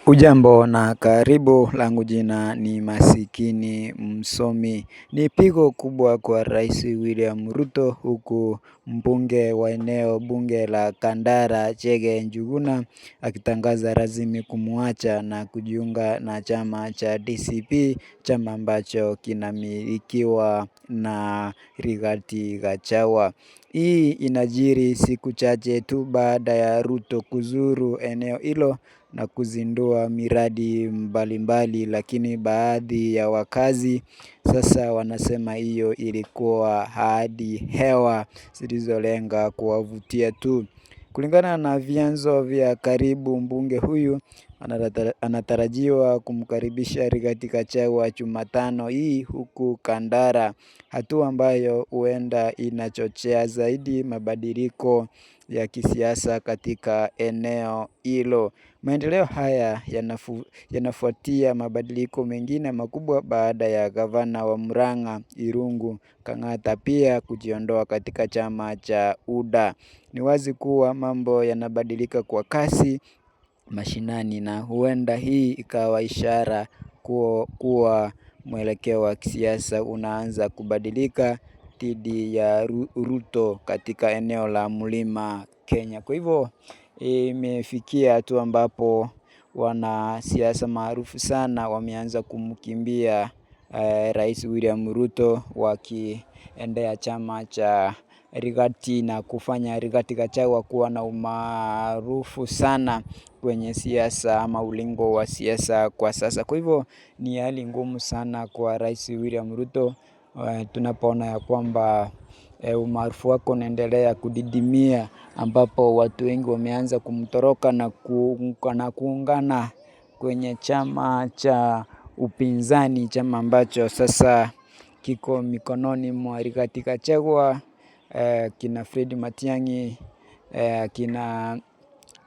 Ujambo na karibu, langu jina ni Masikini Msomi. Ni pigo kubwa kwa Rais William Ruto, huku mbunge wa eneo bunge la Kandara Chege Njuguna akitangaza rasmi kumuacha na kujiunga na chama cha DCP, chama ambacho kinamilikiwa na Rigathi Gachagua. Hii inajiri siku chache tu baada ya Ruto kuzuru eneo hilo na kuzindua miradi mbalimbali, lakini baadhi ya wakazi sasa wanasema hiyo ilikuwa ahadi hewa zilizolenga kuwavutia tu. Kulingana na vyanzo vya karibu, mbunge huyu anatarajiwa kumkaribisha Rigathi Gachagua Jumatano hii huku Kandara, hatua ambayo huenda inachochea zaidi mabadiliko ya kisiasa katika eneo hilo. Maendeleo haya yanafuatia mabadiliko mengine makubwa baada ya gavana wa Murang'a Irungu Kang'ata pia kujiondoa katika chama cha UDA. Ni wazi kuwa mambo yanabadilika kwa kasi mashinani, na huenda hii ikawa ishara kuwa mwelekeo wa kisiasa unaanza kubadilika dhidi ya Ruto katika eneo la Mlima Kenya. Kwa hivyo imefikia hatua ambapo wanasiasa maarufu sana wameanza kumkimbia Rais William Ruto, wakiendea chama cha Rigathi na kufanya Rigathi Gachagua kuwa na umaarufu sana kwenye siasa ama ulingo wa siasa kwa sasa. Kwa hivyo ni hali ngumu sana kwa Rais William Ruto, tunapoona ya kwamba umaarufu wake unaendelea kudidimia, ambapo watu wengi wameanza kumtoroka na kuungana kwenye chama cha upinzani, chama ambacho sasa kiko mikononi mwa Rigathi Gachagua, kina Fred Matiang'i, kina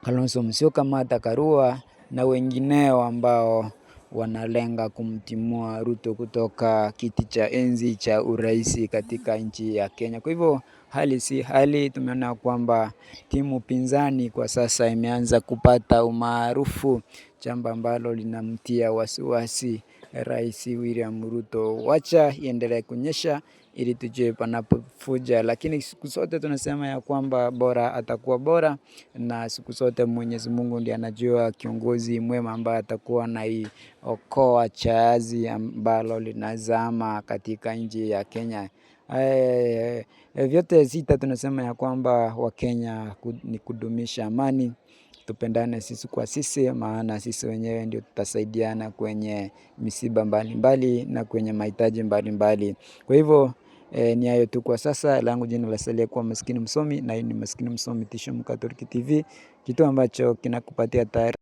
Kalonzo Musyoka, Martha Karua na wengineo ambao wanalenga kumtimua Ruto kutoka kiti cha enzi cha urais katika nchi ya Kenya. Kwa hivyo hali si hali, tumeona kwamba timu pinzani kwa sasa imeanza kupata umaarufu, jambo ambalo linamtia wasiwasi Rais William Ruto. Wacha iendelee kunyesha ili tujue panapovuja, lakini siku zote tunasema ya kwamba bora atakuwa bora, na siku zote Mwenyezi Mungu ndiye anajua kiongozi mwema ambaye atakuwa anaiokoa jahazi ambalo linazama katika nchi ya Kenya. Vyote sita tunasema ya kwamba Wakenya ni kudumisha amani, tupendane sisi kwa sisi, maana sisi wenyewe ndio tutasaidiana kwenye misiba mbalimbali na kwenye mahitaji mbalimbali. Kwa hivyo ni hayo tu kwa sasa. Langu jina lasalia kuwa Maskini Msomi, na hii ni Maskini Msomi Tisho Mkatoliki TV, kitu ambacho kinakupatia taarifa